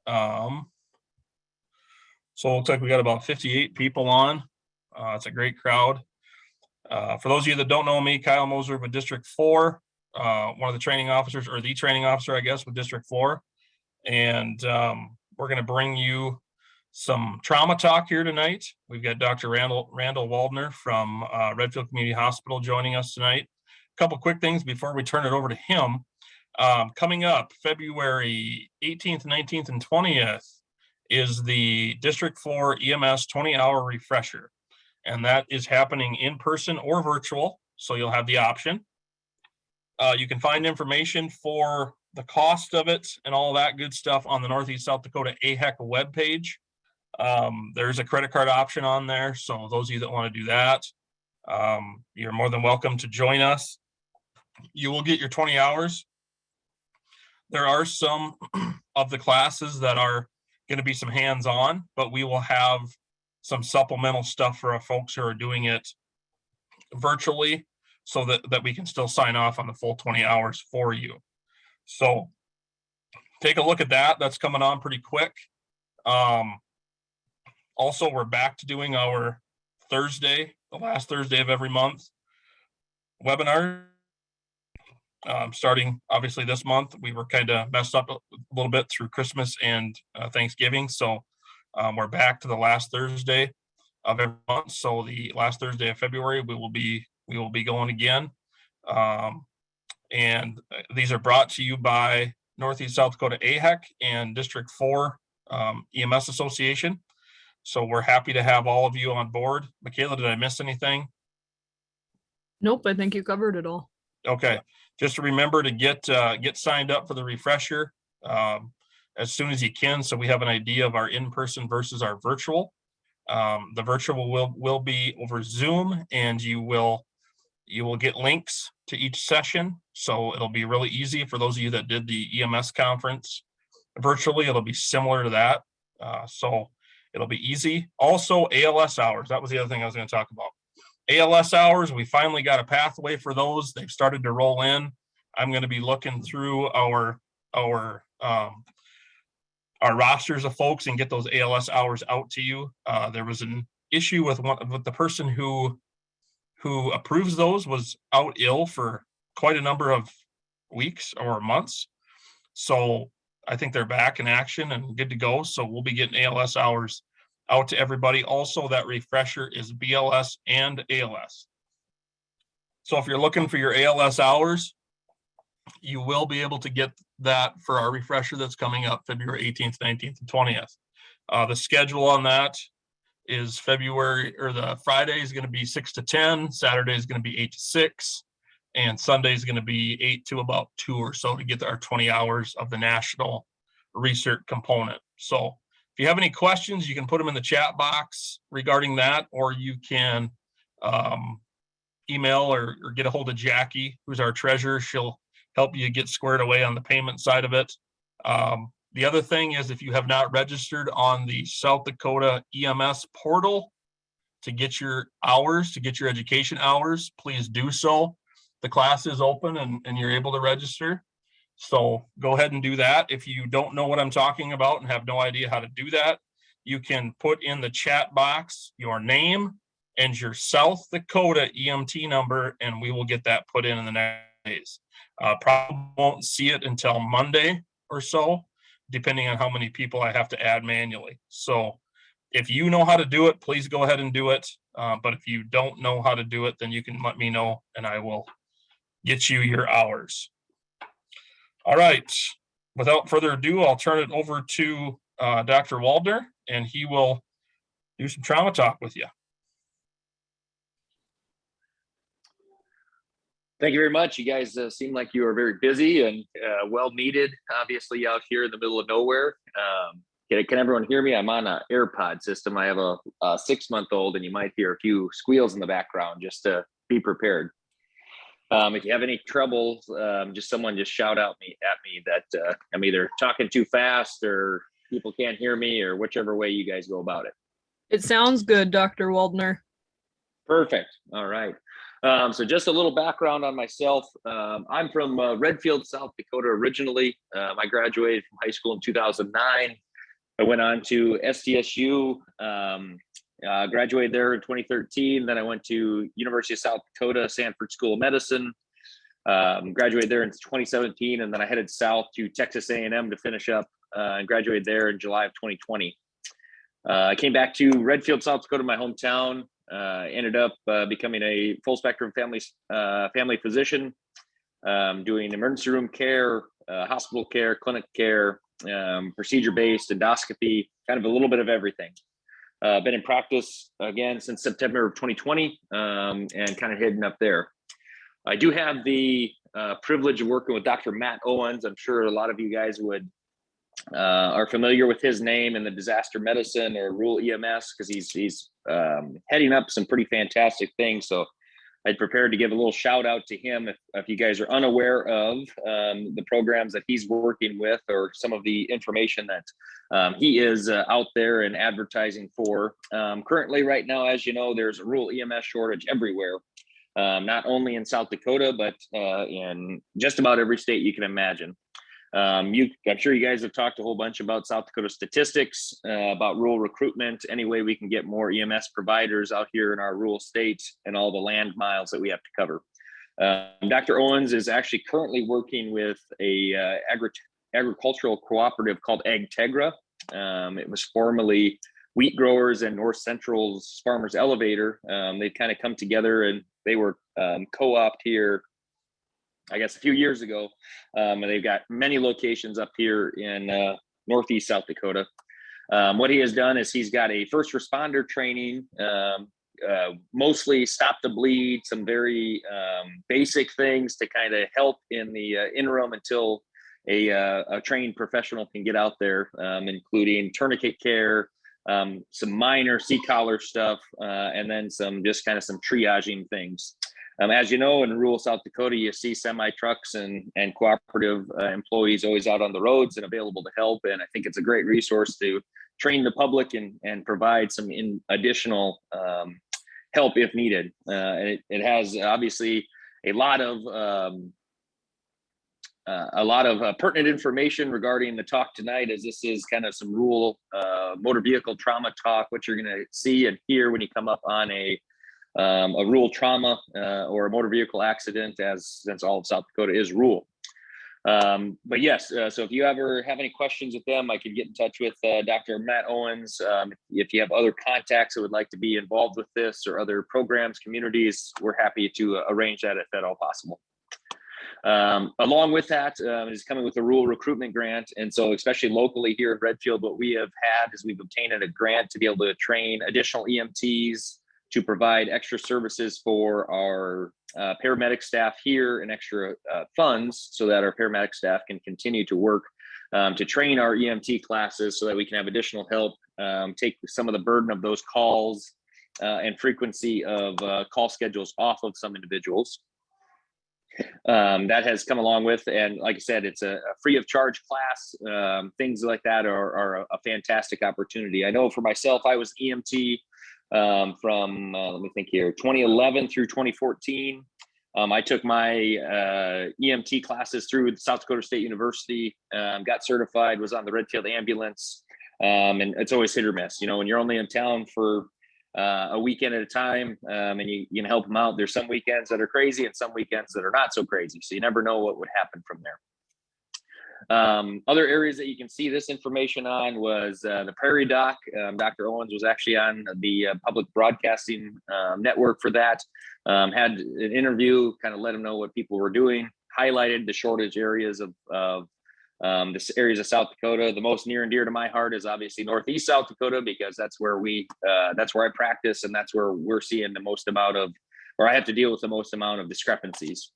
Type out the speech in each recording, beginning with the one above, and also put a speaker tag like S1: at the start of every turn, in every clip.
S1: So it looks like we got about 58 people on. It's a great crowd. For those of you that don't know me, Kyle Moser with District 4, one of the training officers, or the training officer, I guess, with District 4. And we're going to bring you some trauma talk here tonight. We've got Dr. Randall Waldner from Redfield Community Hospital joining us tonight. A couple quick things before we turn it over to him. Coming up February 18th, 19th, and 20th is the District 4 EMS 20-hour refresher. And that is happening in person or virtual. So you'll have the option. You can find information for the cost of it and all that good stuff on the Northeast South Dakota AHEC webpage. There's a credit card option on there. So those of you that want to do that, you're more than welcome to join us. You will get your 20 hours. There are some of the classes that are going to be some hands-on, but we will have some supplemental stuff for our folks who are doing it virtually so that we can still sign off on the full 20 hours for you. So take a look at that. That's coming on pretty quick. Also, we're back to doing our Thursday, the last Thursday of every month, webinar. Starting obviously this month, we were kind of messed up a little bit through Christmas and Thanksgiving. So we're back to the last Thursday of every month. So the last Thursday of February, we will be going again. And these are brought to you by Northeast South Dakota AHEC and District 4 EMS Association. So we're happy to have all of you on board. Michaela, did I miss anything?
S2: Nope, I think you covered it all.
S1: Okay, just remember to get signed up for the refresher as soon as you can, so we have an idea of our in-person versus our virtual. The virtual will be over Zoom, and you will get links to each session. So it'll be really easy for those of you that did the EMS conference virtually. It'll be similar to that. So it'll be easy. Also, ALS hours. That was the other thing I was going to talk about. ALS hours, we finally got a pathway for those. They've started to roll in. I'm going to be looking through our rosters of folks and get those ALS hours out to you. There was an issue with the person who approves those was out ill for quite a number of weeks or months. So I think they're back in action and good to go. So we'll be getting ALS hours out to everybody. Also, that refresher is BLS and ALS. So if you're looking for your ALS hours, you will be able to get that for our refresher that's coming up February 18th, 19th, and 20th. The schedule on that is the Friday is going to be 6 to 10, Saturday is going to be 8 to 6, and Sunday is going to be 8 to about 2 or so to get our 20 hours of the national research component. So if you have any questions, you can put them in the chat box regarding that, or you can email or get a hold of Jackie, who's our treasurer. She'll help you get squared away on the payment side of it. The other thing is, if you have not registered on the South Dakota EMS portal to get your hours, to get your education hours, please do so. The class is open and you're able to register. So go ahead and do that. If you don't know what I'm talking about and have no idea how to do that, you can put in the chat box your name and your South Dakota EMT number, and we will get that put in the next days. Probably won't see it until Monday or so, depending on how many people I have to add manually. So if you know how to do it, please go ahead and do it. But if you don't know how to do it, then you can let me know and I will get you your hours. All right. Without further ado, I'll turn it over to Dr. Waldner, and he will do some trauma talk with you.
S3: Thank you very much. You guys seem like you are very busy and well needed, obviously, out here in the middle of nowhere. Can everyone hear me? I'm on an AirPod system. I have a 6-month-old, and you might hear a few squeals in the background, just to be prepared. If you have any trouble, someone just shout out at me that I'm either talking too fast or people can't hear me, or whichever way you guys go about it.
S2: It sounds good, Dr. Waldner.
S3: Perfect. All right. So just a little background on myself. I'm from Redfield, South Dakota originally. I graduated from high school in 2009. I went on to SDSU, graduated there in 2013. Then I went to University of South Dakota, Sanford School of Medicine, graduated there in 2017. And then I headed south to Texas A&M to finish up and graduated there in July of 2020. I came back to Redfield, South Dakota, my hometown, ended up becoming a full spectrum family physician, doing emergency room care, hospital care, clinic care, procedure-based endoscopy, kind of a little bit of everything. Been in practice again since September of 2020, and kind of heading up there. I do have the privilege of working with Dr. Matt Owens. I'm sure a lot of you guys are familiar with his name in the disaster medicine or rural EMS, because he's heading up some pretty fantastic things. So I'd prepared to give a little shout out to him if you guys are unaware of the programs that he's working with, or some of the information that he is out there and advertising for. Currently, right now, as you know, there's a rural EMS shortage everywhere, not only in South Dakota, but in just about every state you can imagine. I'm sure you guys have talked a whole bunch about South Dakota statistics, about rural recruitment, any way we can get more EMS providers out here in our rural states, and all the land miles that we have to cover. Dr. Owens is actually currently working with a agricultural cooperative called AgTegra. It was formerly Wheat Growers and North Central's Farmers Elevator. They've kind of come together, and they were co-opted here, I guess, a few years ago, and they've got many locations up here in Northeast South Dakota. What he has done is he's got a first responder training, mostly stop the bleed, some very basic things to kind of help in the interim until a trained professional can get out there, including tourniquet care, some minor C-collar stuff, and then some triaging things. As you know, in rural South Dakota, you see semi trucks and cooperative employees always out on the roads and available to help. And I think it's a great resource to train the public and provide some additional help if needed. And it has obviously a lot of pertinent information regarding the talk tonight, as this is kind of some rural motor vehicle trauma talk, what you're going to see and hear when you come up on a rural trauma or a motor vehicle accident, since all of South Dakota is rural. But yes, so if you ever have any questions with them, I could get in touch with Dr. Matt Owens. If you have other contacts that would like to be involved with this, or other programs, communities, we're happy to arrange that if at all possible. Along with that is coming with a rural recruitment grant. And so especially locally here in Redfield, what we have had is we've obtained a grant to be able to train additional EMTs to provide extra services for our paramedic staff here, and extra funds so that our paramedic staff can continue to work to train our EMT classes, so that we can have additional help, take some of the burden of those calls and frequency of call schedules off of some individuals. That has come along with, and like I said, it's a free of charge class. Things like that are a fantastic opportunity. I know for myself, I was EMT from, let me think here, 2011 through 2014. I took my EMT classes through South Dakota State University, got certified, was on the Redfield ambulance, and it's always hit or miss. You know, when you're only in town for a weekend at a time, and you can help them out. There's some weekends that are crazy and some weekends that are not so crazy. So you never know what would happen from there. Other areas that you can see this information on was the Prairie Doc. Dr. Owens was actually on the public broadcasting network for that. Had an interview, kind of let him know what people were doing, highlighted the shortage areas of the areas of South Dakota. The most near and dear to my heart is obviously Northeast South Dakota, because that's where that's where I practice, and that's where we're seeing the most amount of, or I have to deal with the most amount of discrepancies.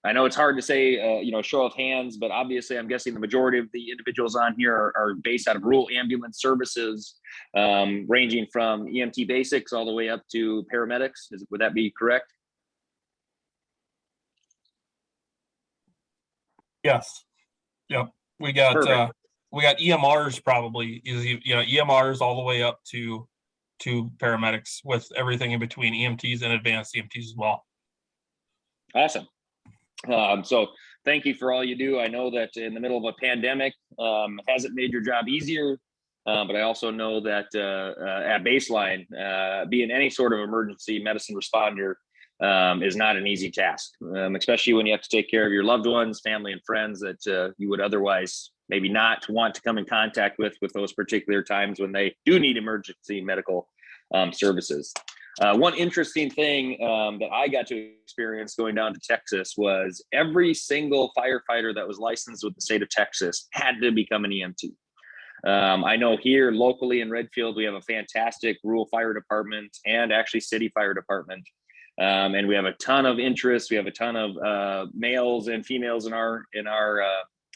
S3: I know it's hard to say, show of hands, but obviously I'm guessing the majority of the individuals on here are based out of rural ambulance services, ranging from EMT basics all the way up to paramedics. Would that be correct?
S1: Yes. Yep. We got
S3: Perfect.
S1: EMRs probably, EMRs all the way up to paramedics, with everything in between, EMTs and advanced EMTs as well.
S3: Awesome. So thank you for all you do. I know that in the middle of a pandemic, hasn't made your job easier, but I also know that at baseline, being any sort of emergency medicine responder is not an easy task, especially when you have to take care of your loved ones, family, and friends that you would otherwise maybe not want to come in contact with those particular times when they do need emergency medical services. One interesting thing that I got to experience going down to Texas was every single firefighter that was licensed with the state of Texas had to become an EMT. I know here locally in Redfield, we have a fantastic rural fire department and actually city fire department. And we have a ton of interest. We have a ton of males and females in our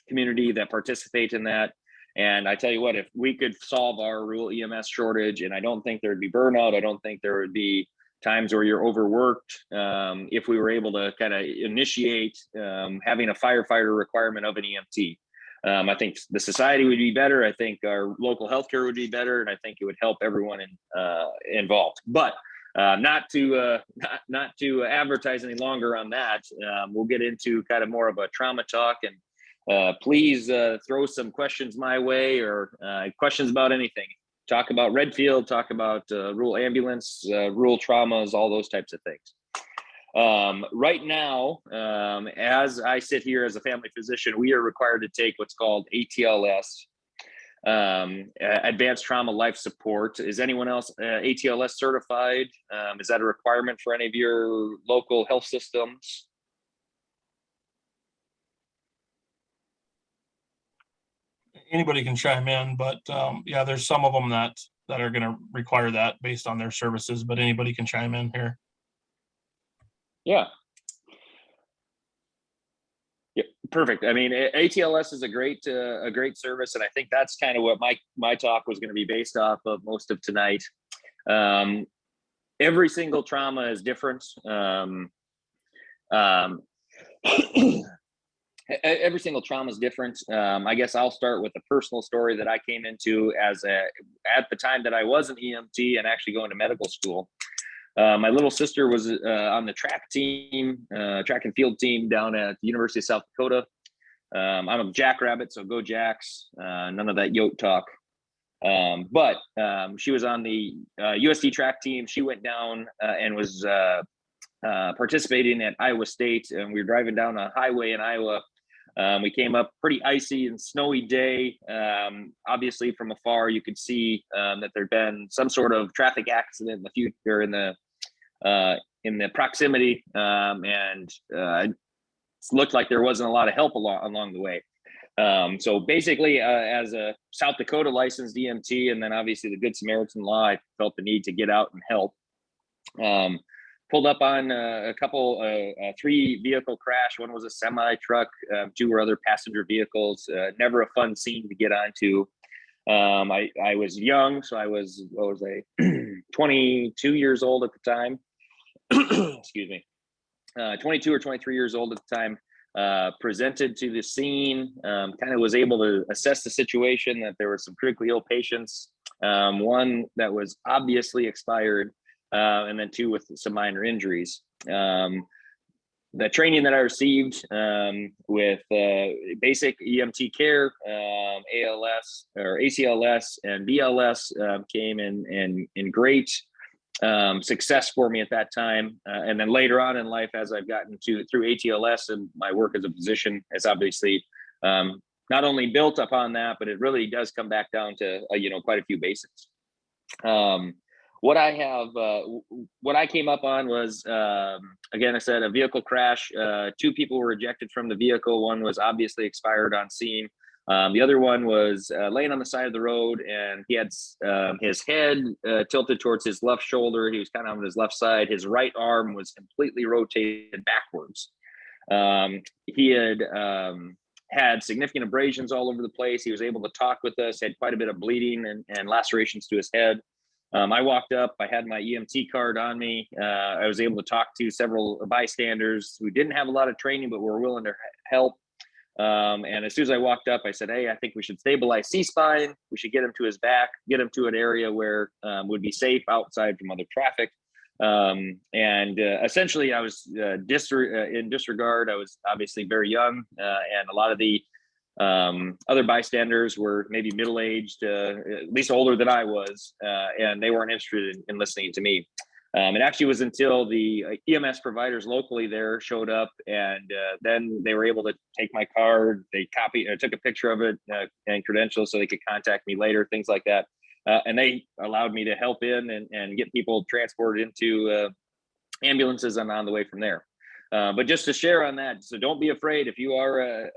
S3: community that participate in that. And I tell you what, if we could solve our rural EMS shortage, and I don't think there would be burnout, I don't think there would be times where you're overworked. If we were able to kind of initiate having a firefighter requirement of an EMT, I think the society would be better. I think our local healthcare would be better, and I think it would help everyone involved. But not to advertise any longer on that. We'll get into kind of more of a trauma talk, and please throw some questions my way, or questions about anything. Talk about Redfield, talk about rural ambulance, rural traumas, all those types of things. Right now, as I sit here as a family physician, we are required to take what's called ATLS, Advanced Trauma Life Support. Is anyone else ATLS certified? Is that a requirement for any of your local health systems?
S1: Anybody can chime in, but yeah, there's some of them that are going to require that based on their services, but anybody can chime in here.
S3: Yeah. Yeah, perfect. I mean, ATLS is a great service, and I think that's kind of what my talk was going to be based off of most of tonight. Every single trauma is different. Every single trauma is different. I guess I'll start with a personal story that I came into at the time that I was an EMT and actually going to medical school. My little sister was on the track and field team down at the University of South Dakota. I'm a Jackrabbit, so go Jacks. None of that yoke talk. But she was on the USD track team. She went down and was participating at Iowa State, and we were driving down a highway in Iowa. We came up pretty icy and snowy day. Obviously, from afar, you could see that there'd been some sort of traffic accident in the future, in the proximity, and it looked like there wasn't a lot of help along the way. So basically, as a South Dakota licensed EMT, and then obviously the Good Samaritan law, I felt the need to get out and help. Pulled up on a couple, 3 vehicle crash. One was a semi truck, 2 were other passenger vehicles. Never a fun scene to get onto. I was young, so I was 22 years old at the time. Excuse me, 22 or 23 years old at the time. Presented to the scene, kind of was able to assess the situation, that there were some critically ill patients, one that was obviously expired, and then 2 with some minor injuries. The training that I received with basic EMT care, ALS or ACLS and BLS came in great success for me at that time. And then later on in life, as I've gotten through ATLS and my work as a physician, it's obviously not only built upon that, but it really does come back down to quite a few basics. What I came up on was, again, I said a vehicle crash. 2 people were ejected from the vehicle. One was obviously expired on scene. The other one was laying on the side of the road, and he had his head tilted towards his left shoulder. He was kind of on his left side. His right arm was completely rotated backwards. He had significant abrasions all over the place. He was able to talk with us, had quite a bit of bleeding and lacerations to his head. I walked up, I had my EMT card on me. I was able to talk to several bystanders who didn't have a lot of training, but were willing to help. And as soon as I walked up, I said, hey, I think we should stabilize C-spine. We should get him to his back, get him to an area where would be safe outside from other traffic. Essentially, I was in disregard. I was obviously very young, and a lot of the other bystanders were maybe middle-aged, at least older than I was, and they weren't interested in listening to me. It actually was until the EMS providers locally there showed up, and then they were able to take my card. They took a picture of it and credentials so they could contact me later, things like that. And they allowed me to help in and get people transported into ambulances and on the way from there. But just to share on that, so don't be afraid if you are at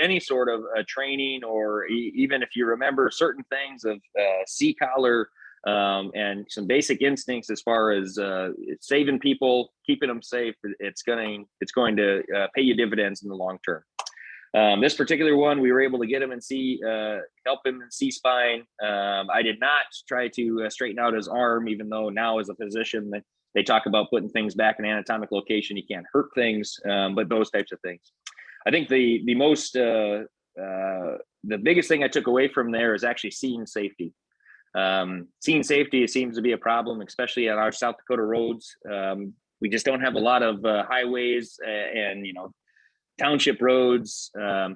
S3: any sort of training, or even if you remember certain things of C-collar and some basic instincts as far as saving people, keeping them safe. It's going to pay you dividends in the long term. This particular one, we were able to get him and help him in C-spine. I did not try to straighten out his arm, even though now as a physician, they talk about putting things back in anatomic location. You can't hurt things, but those types of things. I think the biggest thing I took away from there is actually scene safety. Scene safety seems to be a problem, especially on our South Dakota roads. We just don't have a lot of highways and township roads,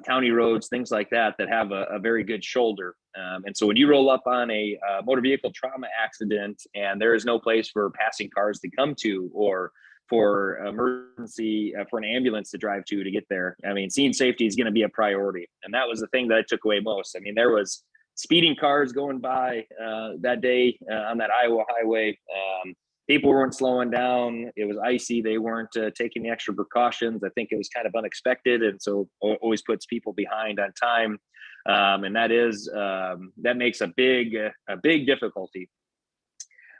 S3: county roads, things like that have a very good shoulder. And so when you roll up on a motor vehicle trauma accident and there is no place for passing cars to come to, or for emergency, for an ambulance to drive to get there, I mean, scene safety is going to be a priority. And that was the thing that I took away most. I mean, there was speeding cars going by that day on that Iowa highway. People weren't slowing down. It was icy. They weren't taking the extra precautions. I think it was kind of unexpected, and so always puts people behind on time. And that makes a big difficulty.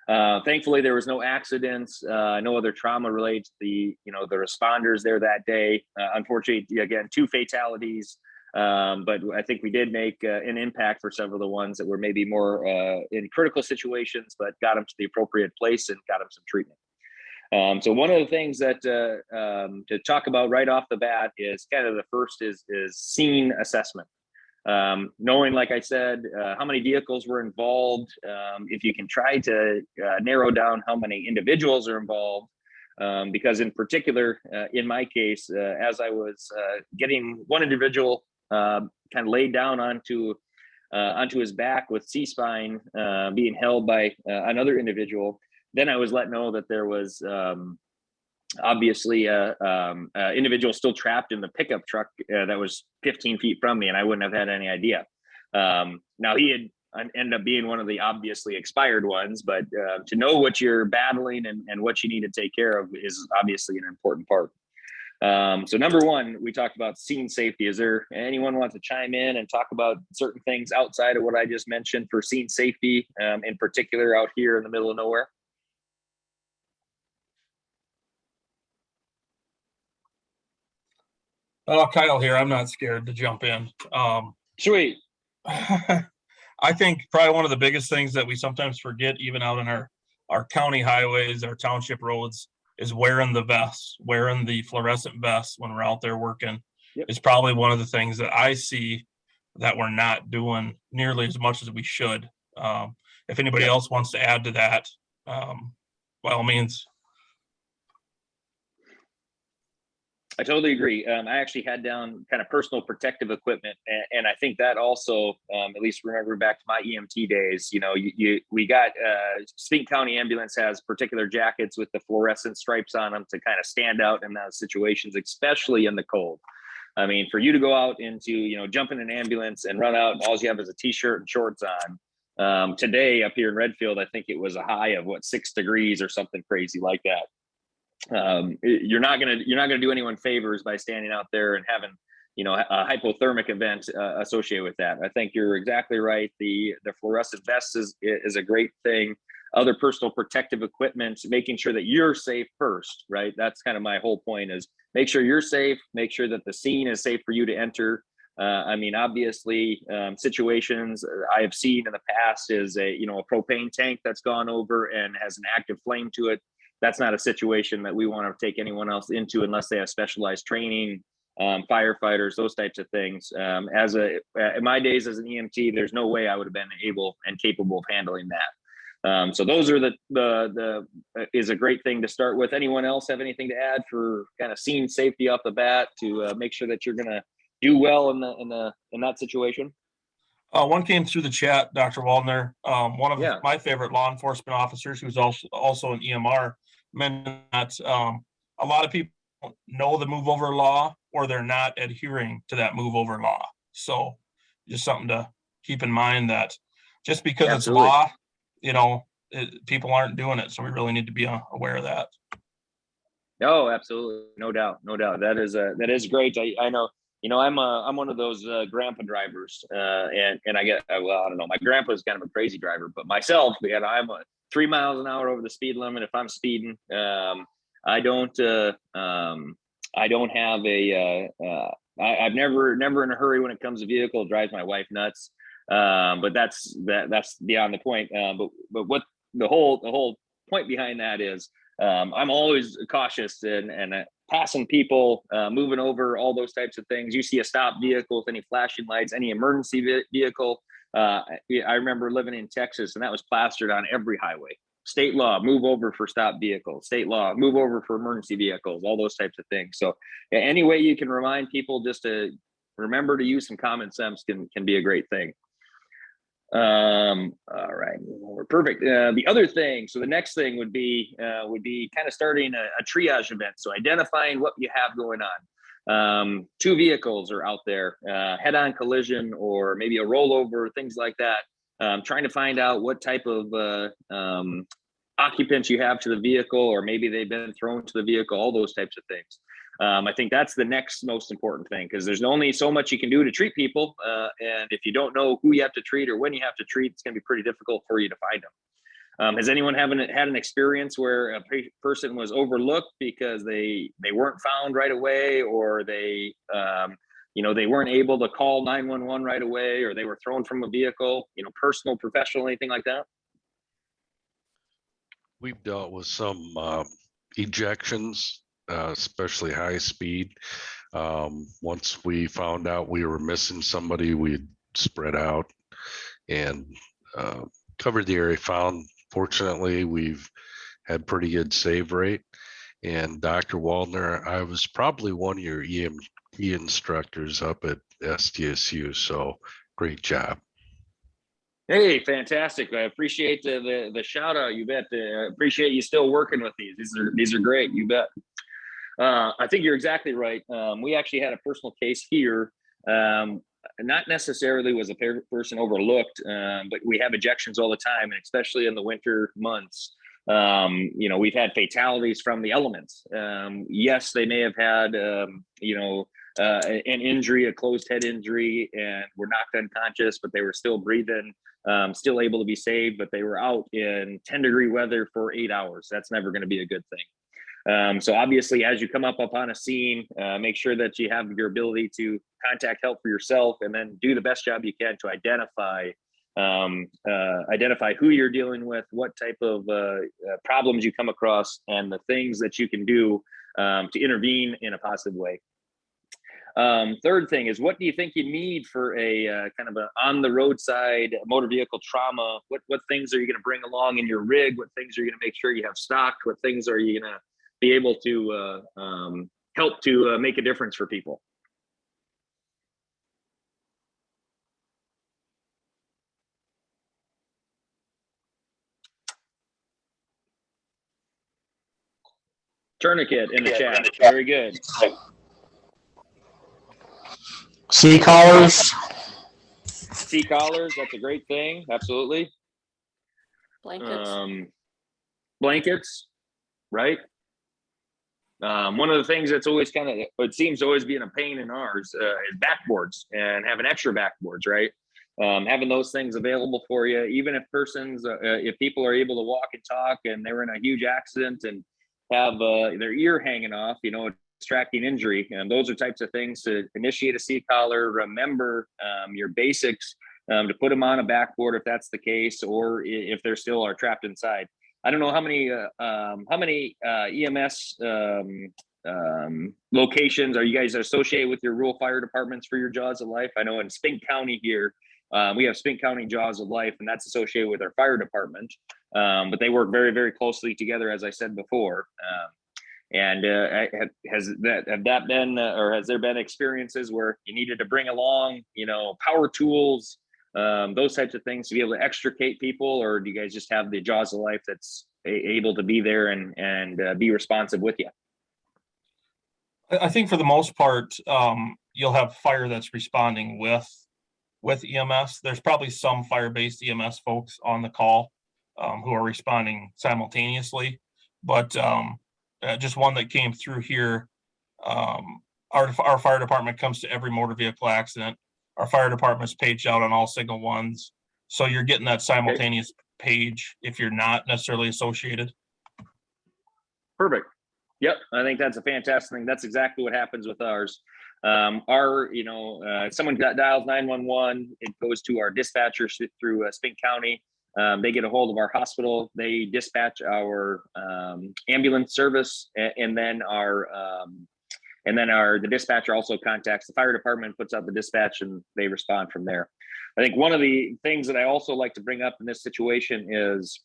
S3: Thankfully, there was no accidents, no other trauma related to the responders there that day. Unfortunately, again, 2 fatalities. But I think we did make an impact for several of the ones that were maybe more in critical situations, but got them to the appropriate place and got them some treatment. So one of the things that to talk about right off the bat is kind of the first is scene assessment. Knowing, like I said, how many vehicles were involved, if you can try to narrow down how many individuals are involved. Because in particular, in my case, as I was getting one individual kind of laid down onto his back with C-spine being held by another individual, then I was let know that there was obviously individual still trapped in the pickup truck that was 15 feet from me, and I wouldn't have had any idea. Now he had ended up being one of the obviously expired ones, but to know what you're battling and what you need to take care of is obviously an important part. So number one, we talked about scene safety. Is there anyone wants to chime in and talk about certain things outside of what I just mentioned for scene safety, in particular out here in the middle of nowhere?
S1: Oh, Kyle here. I'm not scared to jump in.
S3: Sweet.
S1: I think probably one of the biggest things that we sometimes forget, even out in our county highways, our township roads, is wearing the vests, wearing the fluorescent vests when we're out there working.
S3: Yep.
S1: Is probably one of the things that I see that we're not doing nearly as much as we should. If anybody else wants to add to that, by all means.
S3: I totally agree. I actually had down kind of personal protective equipment, and I think that also, at least remember back to my EMT days, we got Spink County Ambulance has particular jackets with the fluorescent stripes on them to kind of stand out in those situations, especially in the cold. I mean, for you to go out into, jump in an ambulance and run out, and all you have is a t-shirt and shorts on. Today up here in Redfield, I think it was a high of 6 degrees or something crazy like that. You're not gonna do anyone favors by standing out there and having a hypothermic event associated with that. I think you're exactly right. The fluorescent vest is a great thing. Other personal protective equipment, making sure that you're safe first, right? That's kind of my whole point, is make sure you're safe, make sure that the scene is safe for you to enter. I mean, obviously, situations I have seen in the past is a propane tank that's gone over and has an active flame to it. That's not a situation that we want to take anyone else into unless they have specialized training, firefighters, those types of things. In my days as an EMT, there's no way I would have been able and capable of handling that. So those are the is a great thing to start with. Anyone else have anything to add for kind of scene safety off the bat to make sure that you're going to do well in that situation?
S1: One came through the chat, Dr. Waldner. One of
S3: Yeah.
S1: my favorite law enforcement officers, who's also an EMR, mentioned that a lot of people know the move over law, or they're not adhering to that move over law. So just something to keep in mind, that just because
S3: Absolutely.
S1: it's law, people aren't doing it. So we really need to be aware of that.
S3: Oh, absolutely. No doubt. That is great. I know, I'm one of those grandpa drivers, and I get, well, I don't know, my grandpa's kind of a crazy driver, but myself, I'm 3 miles an hour over the speed limit if I'm speeding. I don't have I've never in a hurry when it comes to vehicle. It drives my wife nuts. But that's beyond the point. But what the whole point behind that is, I'm always cautious and passing people, moving over, all those types of things. You see a stopped vehicle with any flashing lights, any emergency vehicle. I remember living in Texas, and that was plastered on every highway. State law, move over for stopped vehicles. State law, move over for emergency vehicles, all those types of things. So any way you can remind people just to remember to use some common sense can be a great thing. All right, perfect. The other thing, so the next thing would be kind of starting a triage event. So identifying what you have going on. 2 vehicles are out there, head-on collision or maybe a rollover, things like that. Trying to find out what type of occupants you have to the vehicle, or maybe they've been thrown to the vehicle, all those types of things. I think that's the next most important thing, because there's only so much you can do to treat people. And if you don't know who you have to treat or when you have to treat, it's going to be pretty difficult for you to find them. Has anyone had an experience where a person was overlooked because they weren't found right away, or they weren't able to call 911 right away, or they were thrown from a vehicle, personal, professional, anything like that?
S4: We've dealt with some ejections, especially high speed. Once we found out we were missing somebody, we'd spread out and covered the area. Fortunately, we've had pretty good save rate. And Dr. Waldner, I was probably one of your EMT instructors up at SDSU, so great job.
S3: Hey, fantastic. I appreciate the shout out. You bet. Appreciate you still working with these. These are great. You bet. I think you're exactly right. We actually had a personal case here. Not necessarily was a person overlooked, but we have ejections all the time, and especially in the winter months. We've had fatalities from the elements. Yes, they may have had, an injury, a closed head injury, and were knocked unconscious, but they were still breathing, still able to be saved, but they were out in 10-degree weather for 8 hours. That's never going to be a good thing. So obviously, as you come up upon a scene, make sure that you have your ability to contact help for yourself, and then do the best job you can to identify who you're dealing with, what type of problems you come across, and the things that you can do to intervene in a positive way. Third thing is, what do you think you need for a kind of a on the roadside motor vehicle trauma? What things are you going to bring along in your rig? What things are you going to make sure you have stocked? What things are you going to be able to help to make a difference for people? Tourniquet in the chat. Very good.
S5: C-collars.
S3: C-collars, that's a great thing. Absolutely.
S6: Blankets.
S3: Blankets, right? One of the things that's always it seems to always be a pain in ours is backboards, and having extra backboards, right? Having those things available for you, even if people are able to walk and talk and they were in a huge accident and have their ear hanging off, distracting injury. And those are types of things to initiate a C-collar, remember your basics, to put them on a backboard if that's the case, or if they're still are trapped inside. I don't know how many EMS locations are you guys associated with your rural fire departments for your Jaws of Life? I know in Spink County here, We have Spink County Jaws of Life, and that's associated with our fire department. But they work very, very closely together, as I said before. And has there been experiences where you needed to bring along, power tools, those types of things to be able to extricate people, or do you guys just have the Jaws of Life that's able to be there and be responsive with you?
S1: I think for the most part, you'll have fire that's responding with EMS. There's probably some fire-based EMS folks on the call who are responding simultaneously, but just one that came through here. Our fire department comes to every motor vehicle accident. Our fire department's paged out on all signal ones, so you're getting that simultaneous page if you're not necessarily associated.
S3: Perfect. Yep, I think that's a fantastic thing. That's exactly what happens with ours. Someone dials 911, it goes to our dispatchers through Spink County. They get a hold of our hospital. They dispatch our ambulance service, and then the dispatcher also contacts the fire department, puts out the dispatch, and they respond from there. I think one of the things that I also like to bring up in this situation is,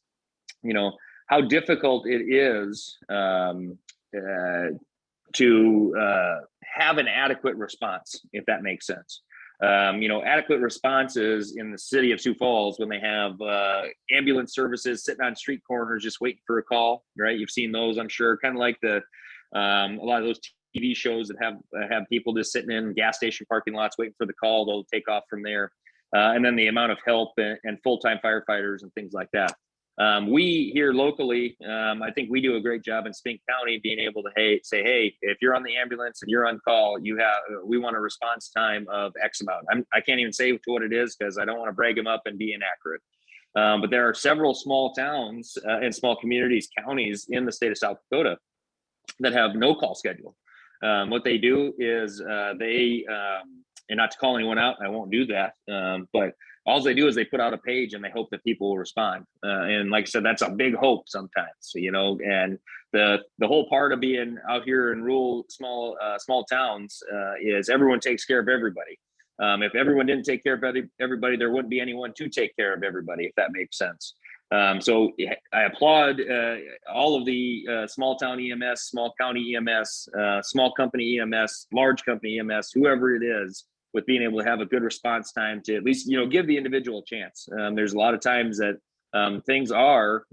S3: how difficult it is to have an adequate response, if that makes sense. Adequate responses in the city of Sioux Falls when they have ambulance services sitting on street corners just waiting for a call, right? You've seen those, I'm sure, kind of like a lot of those TV shows that have people just sitting in gas station parking lots waiting for the call. They'll take off from there. And then the amount of help and full-time firefighters and things like that. We here locally, I think we do a great job in Spink County being able to say, hey, if you're on the ambulance and you're on call, we want a response time of X amount. I can't even say what it is because I don't want to brag them up and be inaccurate. But there are several small towns and small counties in the state of South Dakota that have no call schedule. What they do is and not to call anyone out, I won't do that, but all they do is they put out a page and they hope that people will respond. And like I said, that's a big hope sometimes, and the whole part of being out here in rural, small towns is everyone takes care of everybody. If everyone didn't take care of everybody, there wouldn't be anyone to take care of everybody, if that makes sense. So I applaud all of the small town EMS, small county EMS, small company EMS, large company EMS, whoever it is, with being able to have a good response time to at least, give the individual a chance. There's a lot of times that things are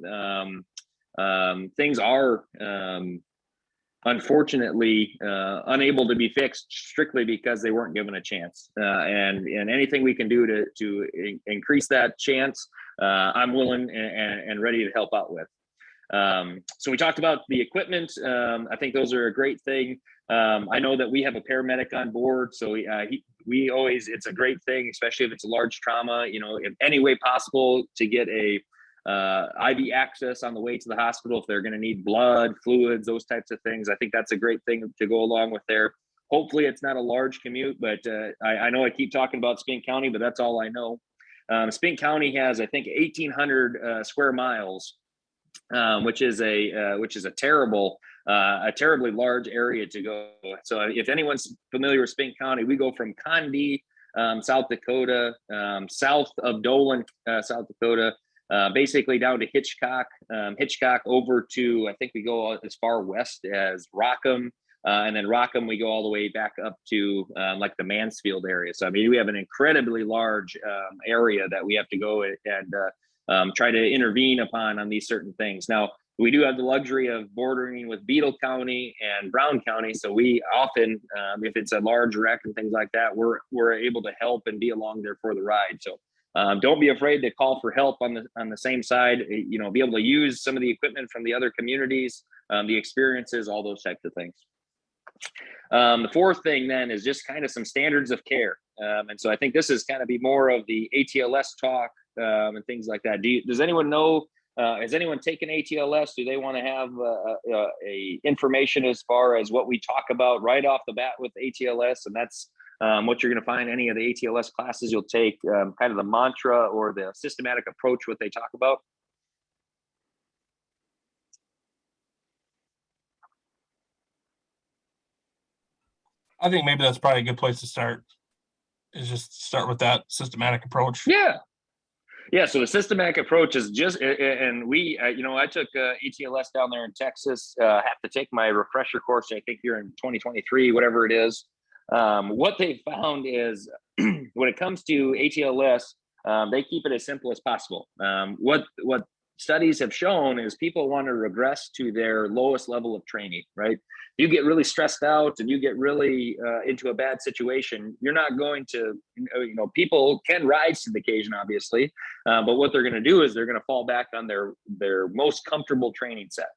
S3: unfortunately unable to be fixed strictly because they weren't given a chance. And anything we can do to increase that chance, I'm willing and ready to help out with. So we talked about the equipment. I think those are a great thing. I know that we have a paramedic on board, so it's a great thing, especially if it's a large trauma, in any way possible to get a IV access on the way to the hospital if they're going to need blood, fluids, those types of things. I think that's a great thing to go along with there. Hopefully it's not a large commute, but I know I keep talking about Spink County, but that's all I know. Spink County has, I think, 1,800 square miles, which is a terribly large area to go. So if anyone's familiar with Spink County, we go from Condie, South Dakota, south of Dolan, South Dakota, basically down to Hitchcock, over to, I think we go as far west as Rockham, and then Rockham, we go all the way back up to like the Mansfield area. So, I mean, we have an incredibly large area that we have to go and try to intervene upon on these certain things. Now, we do have the luxury of bordering with Beetle County and Brown County. So we often, if it's a large wreck and things like that, we're able to help and be along there for the ride. So don't be afraid to call for help on the same side, be able to use some of the equipment from the other communities, the experiences, all those types of things. The fourth thing then is just kind of some standards of care. And so I think this is kind of be more of the ATLS talk and things like that. Does anyone know, has anyone taken ATLS? Do they want to have a information as far as what we talk about right off the bat with ATLS? And that's what you're going to find any of the ATLS classes you'll take, kind of the mantra or the systematic approach, what they talk about.
S1: I think maybe that's probably a good place to start. is just start with that systematic approach.
S3: Yeah. Yeah, so the systematic approach is just, and we, I took ATLS down there in Texas. Have to take my refresher course, I think here in 2023, whatever it is. What they found is when it comes to ATLS, they keep it as simple as possible. What studies have shown is people want to regress to their lowest level of training, right? You get really stressed out and you get really into a bad situation, you're not going to, people can rise to the occasion, obviously, but what they're going to do is they're going to fall back on their most comfortable training set.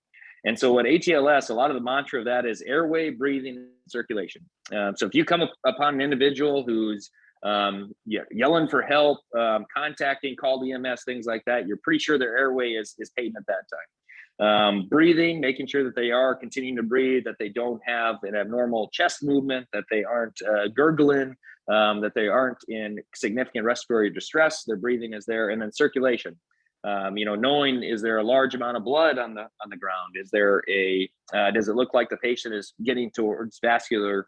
S3: And so at ATLS, a lot of the mantra of that is airway, breathing, circulation. So if you come upon an individual who's yelling for help, contacting, call the EMS, things like that, you're pretty sure their airway is patent at that time. Breathing, making sure that they are continuing to breathe, that they don't have an abnormal chest movement, that they aren't gurgling, that they aren't in significant respiratory distress, their breathing is there. And then circulation, knowing, is there a large amount of blood on the ground? Is there does it look like the patient is getting towards vascular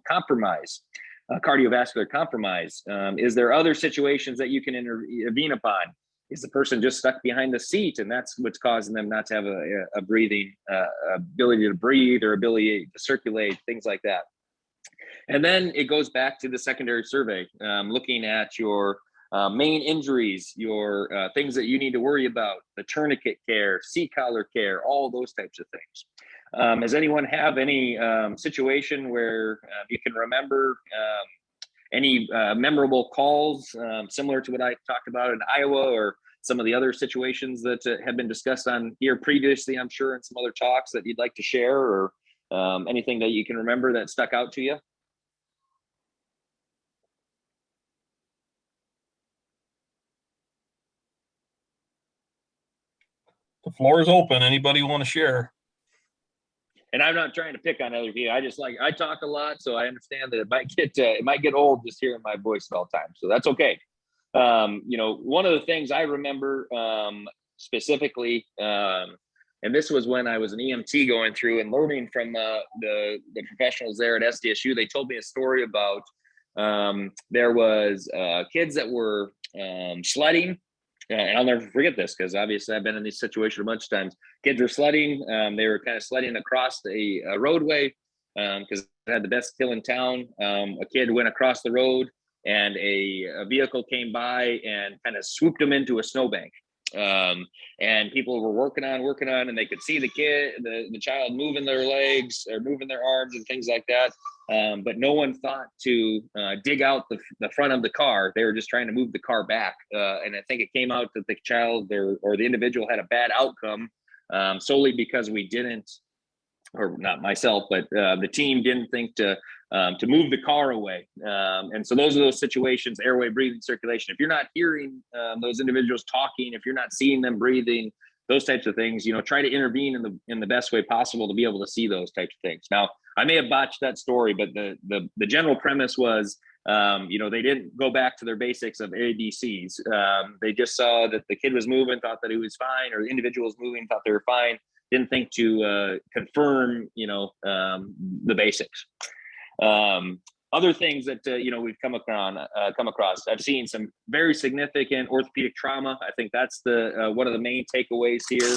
S3: compromise? Cardiovascular compromise. Is there other situations that you can intervene upon? Is the person just stuck behind the seat and that's what's causing them not to have a breathing ability to breathe or ability to circulate, things like that. And then it goes back to the secondary survey, looking at your main injuries, your things that you need to worry about, the tourniquet care, C-collar care, all those types of things. Does anyone have any situation where you can remember any memorable calls similar to what I talked about in Iowa or some of the other situations that have been discussed on here previously, I'm sure, in some other talks that you'd like to share, or anything that you can remember that stuck out to you?
S1: The floor is open. Anybody want to share?
S3: And I'm not trying to pick on other people. I talk a lot, so I understand that it might get old just hearing my voice all the time. So that's okay. One of the things I remember specifically, and this was when I was an EMT going through and learning from the professionals there at SDSU. They told me a story about there was kids that were sledding. And I'll never forget this because obviously I've been in this situation a bunch of times. Kids were sledding. They were kind of sledding across the roadway because it had the best hill in town. A kid went across the road and a vehicle came by and kind of swooped them into a snowbank. And people were working on, and they could see the child moving their legs or moving their arms and things like that. But no one thought to dig out the front of the car. They were just trying to move the car back. And I think it came out that the child there or the individual had a bad outcome solely because we didn't, or not myself, but the team didn't think to move the car away. And so those are those situations, airway, breathing, circulation. If you're not hearing those individuals talking, if you're not seeing them breathing, those types of things, try to intervene in the best way possible to be able to see those types of things. Now, I may have botched that story, but the general premise was, they didn't go back to their basics of ABCs. They just saw that the kid was moving, thought that he was fine, or the individual was moving, thought they were fine. Didn't think to confirm, the basics. Other things that we've come across. I've seen some very significant orthopedic trauma. I think that's the one of the main takeaways here.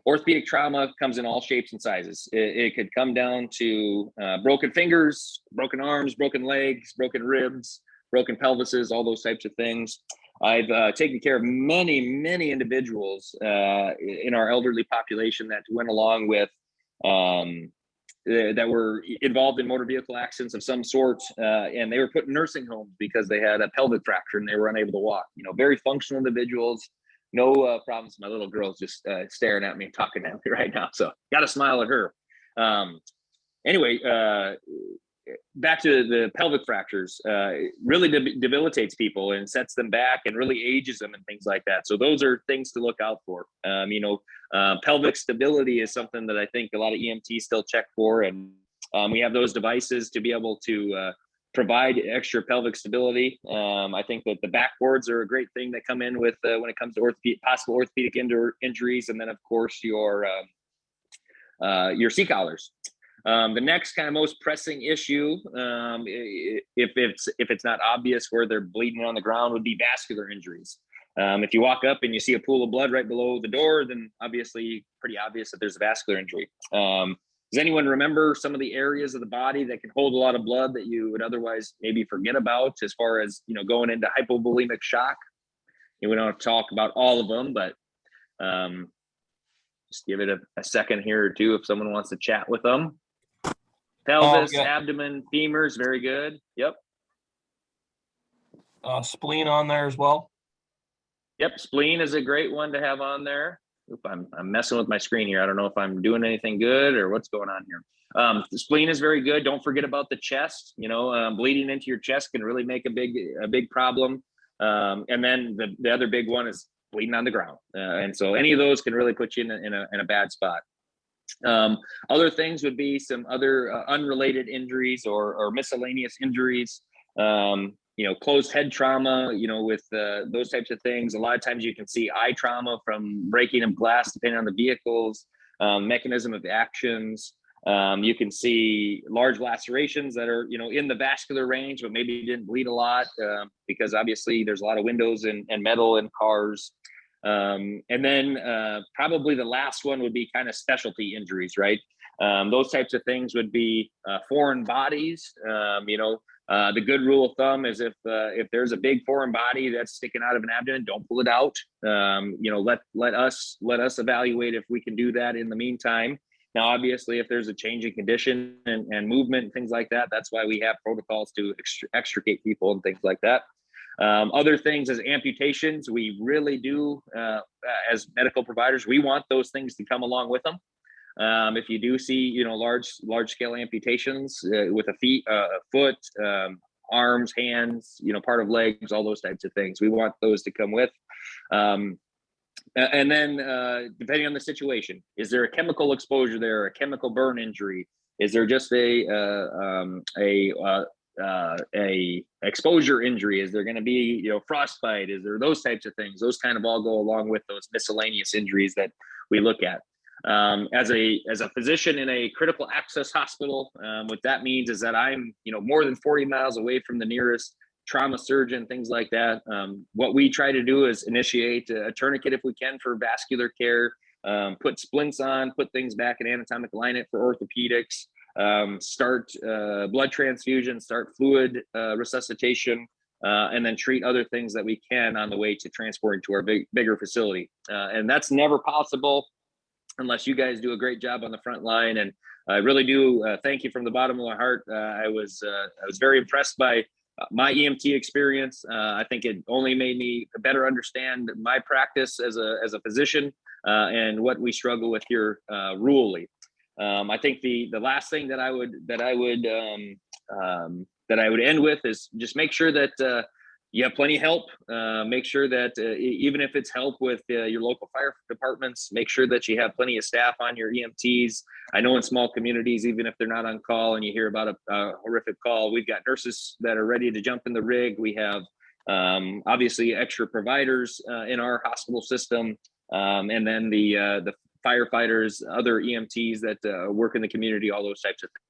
S3: Orthopedic trauma comes in all shapes and sizes. It could come down to broken fingers, broken arms, broken legs, broken ribs, broken pelvises, all those types of things. I've taken care of many, many individuals in our elderly population that went along with that were involved in motor vehicle accidents of some sort, and they were put in nursing homes because they had a pelvic fracture and they were unable to walk. Very functional individuals, no problems. My little girl's just staring at me, talking at me right now, so got to smile at her. Anyway, back to the pelvic fractures, really debilitates people and sets them back and really ages them and things like that. So those are things to look out for. Pelvic stability is something that I think a lot of EMTs still check for. And we have those devices to be able to provide extra pelvic stability. I think that the backboards are a great thing that come in with when it comes to possible orthopedic injuries. And then of course your C-collars. The next kind of most pressing issue, if it's not obvious where they're bleeding on the ground, would be vascular injuries. If you walk up and you see a pool of blood right below the door, then obviously pretty obvious that there's a vascular injury. Does anyone remember some of the areas of the body that can hold a lot of blood that you would otherwise maybe forget about, as far as, you know, going into hypovolemic shock? And we don't talk about all of them, but just give it a second here or two if someone wants to chat with them. Pelvis,
S1: yeah.
S3: abdomen, femurs, very good. Yep.
S1: Spleen on there as well.
S3: Yep, spleen is a great one to have on there. Oop, I'm messing with my screen here. I don't know if I'm doing anything good or what's going on here. The spleen is very good. Don't forget about the chest. You know, bleeding into your chest can really make a big problem. And then the other big one is bleeding on the ground. And so any of those can really put you in a bad spot. Other things would be some other unrelated injuries or miscellaneous injuries. You know, closed head trauma, you know, with those types of things. A lot of times you can see eye trauma from breaking of glass, depending on the vehicles, mechanism of actions. You can see large lacerations that are, you know, in the vascular range, but maybe didn't bleed a lot because obviously there's a lot of windows and metal in cars. And then probably the last one would be kind of specialty injuries, right? Those types of things would be foreign bodies. You know, the good rule of thumb is if there's a big foreign body that's sticking out of an abdomen, don't pull it out. You know, let us evaluate if we can do that in the meantime. Now, obviously, if there's a change in condition and movement and things like that, that's why we have protocols to extricate people and things like that. Other things as amputations, we really do, as medical providers, we want those things to come along with them. If you do see, you know, large scale amputations with a foot, arms, hands, you know, part of legs, all those types of things, we want those to come with. And then depending on the situation, is there a chemical exposure there, a chemical burn injury? Is there just a exposure injury? Is there going to be, you know, frostbite? Is there those types of things? Those kind of all go along with those miscellaneous injuries that we look at. As a physician in a critical access hospital, what that means is that I'm, you know, more than 40 miles away from the nearest trauma surgeon, things like that. What we try to do is initiate a tourniquet if we can for vascular care, put splints on, put things back in anatomic alignment for orthopedics, start blood transfusion, start fluid resuscitation, and then treat other things that we can on the way to transporting to our bigger facility. And that's never possible unless you guys do a great job on the front line. And I really do thank you from the bottom of my heart. I was very impressed by my EMT experience. I think it only made me better understand my practice as a physician and what we struggle with here rurally. I think the last thing that I would end with is just make sure that you have plenty of help. Make sure that even if it's help with your local fire departments, make sure that you have plenty of staff on your EMTs. I know in small communities, even if they're not on call and you hear about a horrific call, we've got nurses that are ready to jump in the rig. We have obviously extra providers in our hospital system, and then the firefighters, other EMTs that work in the community, all those types of things.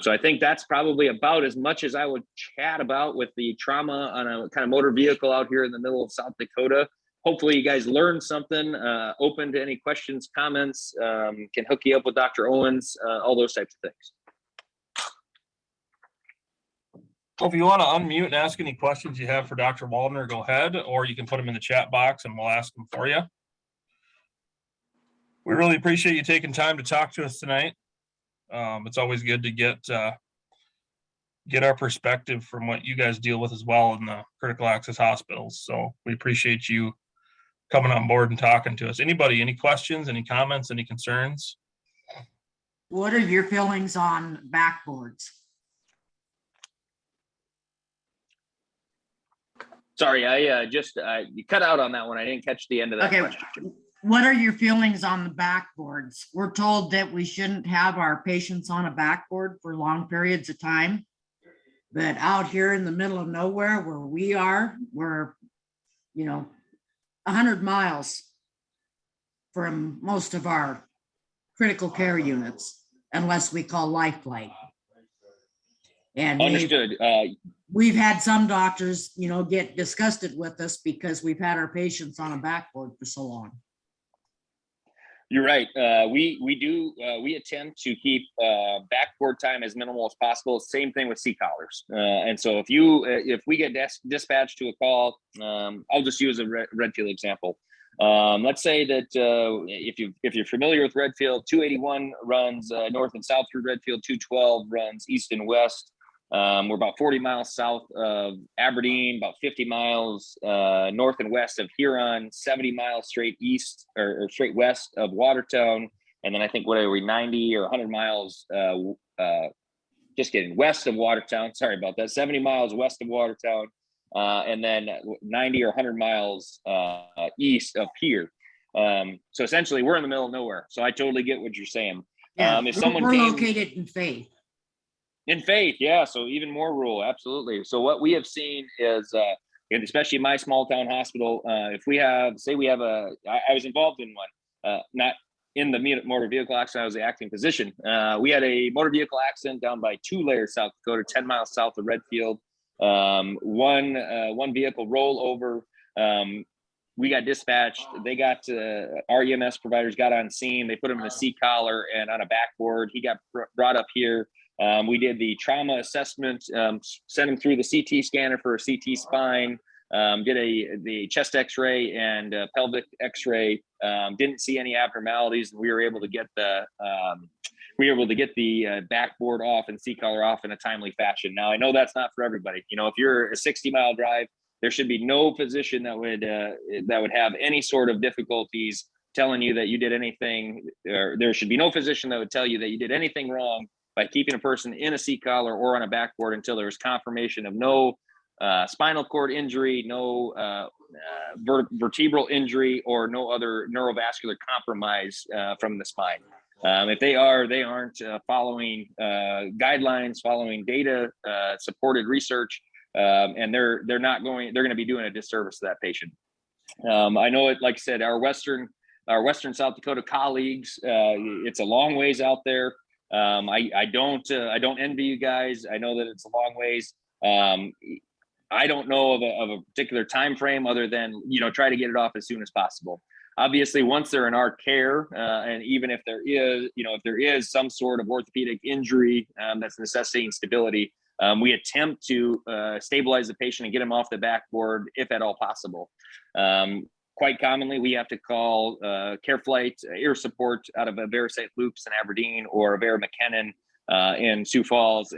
S3: So I think that's probably about as much as I would chat about with the trauma on a kind of motor vehicle out here in the middle of South Dakota. Hopefully you guys learned something, open to any questions, comments, can hook you up with Dr. Owens, all those types of things.
S1: Well, if you want to unmute and ask any questions you have for Dr. Waldner, go ahead, or you can put them in the chat box and we'll ask them for you. We really appreciate you taking time to talk to us tonight. It's always good to get our perspective from what you guys deal with as well in the critical access hospitals. So we appreciate you coming on board and talking to us. Anybody, any questions, any comments, any concerns?
S5: What are your feelings on backboards?
S3: Sorry, you cut out on that one. I didn't catch the end of that question.
S5: What are your feelings on the backboards? We're told that we shouldn't have our patients on a backboard for long periods of time. But out here in the middle of nowhere where we are, we're, 100 miles from most of our critical care units. unless we call life flight. And
S3: Understood.
S5: we've had some doctors, get disgusted with us because we've had our patients on a backboard for so long.
S3: You're right. We attempt to keep backboard time as minimal as possible. Same thing with sea collars. And so if we get dispatched to a call, I'll just use a Redfield example. Let's say that if you're familiar with Redfield, 281 runs north and south through Redfield, 212 runs east and west. We're about 40 miles south of Aberdeen, about 50 miles north and west of Huron, 70 miles straight east or straight west of Watertown. And then I think, what are we, 90 or 100 miles, just kidding, west of Watertown. Sorry about that. 70 miles west of Watertown. And then 90 or 100 miles east of here. So essentially we're in the middle of nowhere. So I totally get what you're saying.
S5: Yeah,
S3: If someone
S5: we're
S3: came,
S5: located in Faith.
S3: in Faith, yeah. So even more rural, absolutely. So what we have seen is, and especially my small town hospital, if we have, say we have I was involved in one, not in the motor vehicle accident, I was the acting physician. We had a motor vehicle accident down by Tulare, South Dakota, 10 miles south of Redfield. One vehicle rollover. We got dispatched. They got our EMS providers got on scene. They put him in a C collar and on a backboard. He got brought up here. We did the trauma assessment, sent him through the CT scanner for a CT spine, did the chest x-ray and pelvic x-ray, didn't see any abnormalities, and we were able to get the backboard off and C-collar off in a timely fashion. Now, I know that's not for everybody. If you're a 60-mile drive, there should be no physician that would have any sort of difficulties telling you that you did anything, or there should be no physician that would tell you that you did anything wrong by keeping a person in a seat collar or on a backboard until there was confirmation of no spinal cord injury, no vertebral injury, or no other neurovascular compromise from the spine. If they aren't following guidelines, following data supported research, and they're going to be doing a disservice to that patient. I know it, like I said, our Western South Dakota colleagues, it's a long ways out there. I don't envy you guys. I know that it's a long ways. I don't know of a particular time frame other than, try to get it off as soon as possible. Obviously, once they're in our care, and even if there is some sort of orthopedic injury that's necessitating stability, we attempt to stabilize the patient and get them off the backboard if at all possible. Quite commonly, we have to call Care Flight Air Support out of a Vera St. Luke's in Aberdeen, or a Vera McKinnon in Sioux Falls,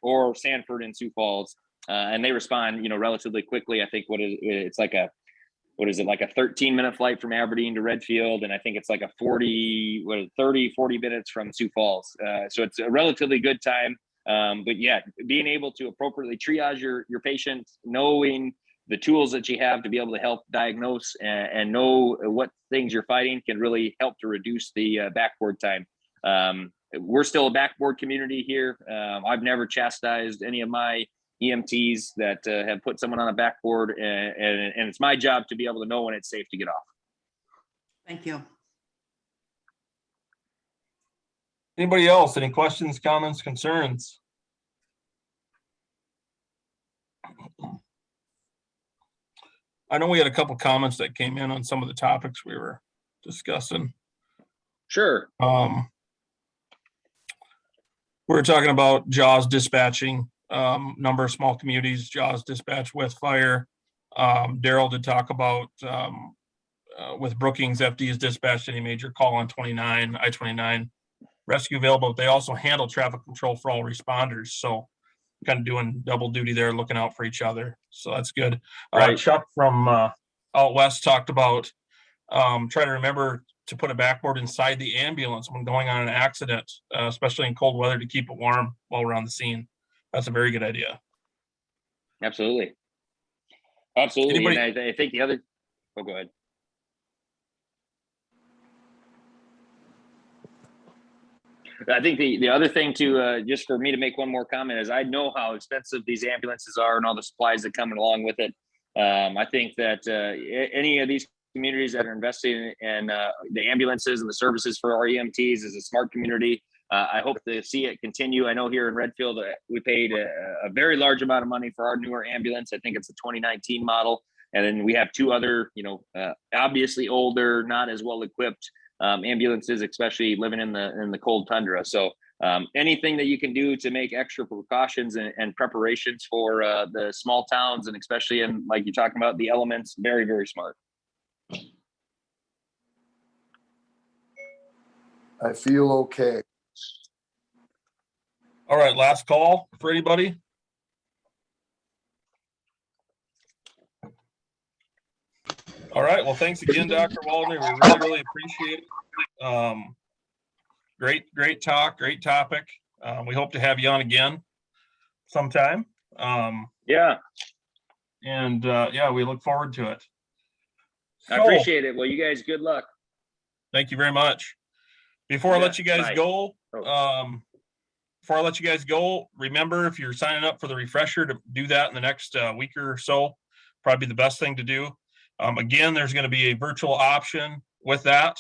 S3: or Sanford in Sioux Falls, and they respond, relatively quickly. I think it's like a 13-minute flight from Aberdeen to Redfield, and I think it's like a 40 minutes from Sioux Falls. So it's a relatively good time. But yeah, being able to appropriately triage your patient, knowing the tools that you have to be able to help diagnose and know what things you're fighting can really help to reduce the backboard time. We're still a backboard community here. I've never chastised any of my EMTs that have put someone on a backboard, and it's my job to be able to know when it's safe to get off.
S5: Thank you.
S1: Anybody else? Any questions, comments, concerns? I know we had a couple comments that came in on some of the topics we were discussing.
S3: Sure.
S1: We were talking about JAWS dispatching, number of small communities, JAWS dispatch with fire. Daryl did talk about with Brookings, FD is dispatched any major call on I-29 rescue available, but they also handle traffic control for all responders. So kind of doing double duty there, looking out for each other. So that's good.
S3: Right.
S1: Chuck from out west talked about trying to remember to put a backboard inside the ambulance when going on an accident, especially in cold weather, to keep it warm while we're on the scene. That's a very good idea.
S3: Absolutely. And I think the other, go ahead. I think the other thing to, just for me to make one more comment, is I know how expensive these ambulances are and all the supplies that come along with it. I think that any of these communities that are investing in the ambulances and the services for our EMTs is a smart community. I hope to see it continue. I know here in Redfield, we paid a very large amount of money for our newer ambulance. I think it's a 2019 model. And then we have two other, obviously older, not as well equipped ambulances, especially living in the cold tundra. So anything that you can do to make extra precautions and preparations for the small towns, and especially in, like you're talking about, the elements, very, very smart.
S6: I feel okay.
S1: All right, last call for anybody. All right, well, thanks again, Dr. Waldner. We really, really appreciate it. Great talk, great topic. We hope to have you on again sometime.
S3: Yeah,
S1: Yeah, we look forward to it.
S3: I
S1: So,
S3: appreciate it. Well, you guys, good luck.
S1: thank you very much. Before I let you guys
S3: Bye.
S1: go,
S3: Oh.
S1: remember, if you're signing up for the refresher, to do that in the next week or so. Probably the best thing to do. Again, there's going to be a virtual option with that.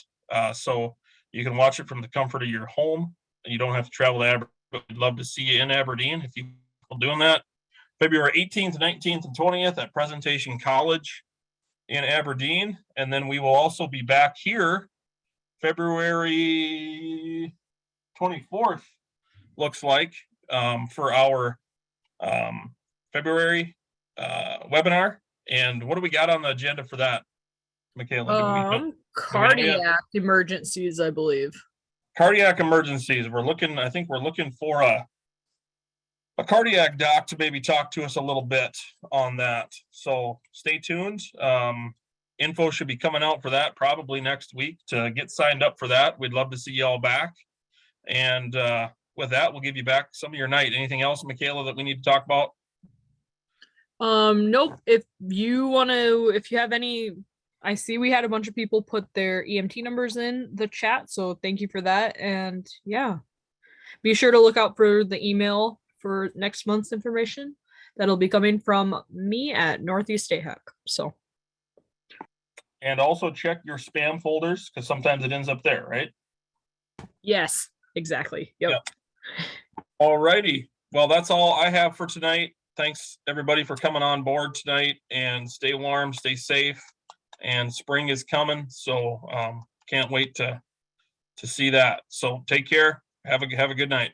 S1: So you can watch it from the comfort of your home. You don't have to travel to Aberdeen. We'd love to see you in Aberdeen if you're doing that. February 18th, 19th, and 20th at Presentation College in Aberdeen. And then we will also be back here February 24th, looks like, for our February webinar. And what do we got on the agenda for that, Michaela?
S2: Cardiac emergencies, I believe.
S1: Cardiac emergencies. I think we're looking for a cardiac doc to maybe talk to us a little bit on that. So stay tuned. Info should be coming out for that probably next week. To get signed up for that, we'd love to see you all back. And with that, we'll give you back some of your night. Anything else, Michaela, that we need to talk about?
S2: Nope. If you have any, I see we had a bunch of people put their EMT numbers in the chat, so thank you for that. And yeah, be sure to look out for the email for next month's information. That'll be coming from me at Northeast AHEC. So.
S1: And also check your spam folders, because sometimes it ends up there, right?
S2: Yes, exactly. Yep.
S1: All righty. Well, that's all I have for tonight. Thanks everybody for coming on board tonight, and stay warm, stay safe, and spring is coming. So can't wait to see that. So take care. Have a good night.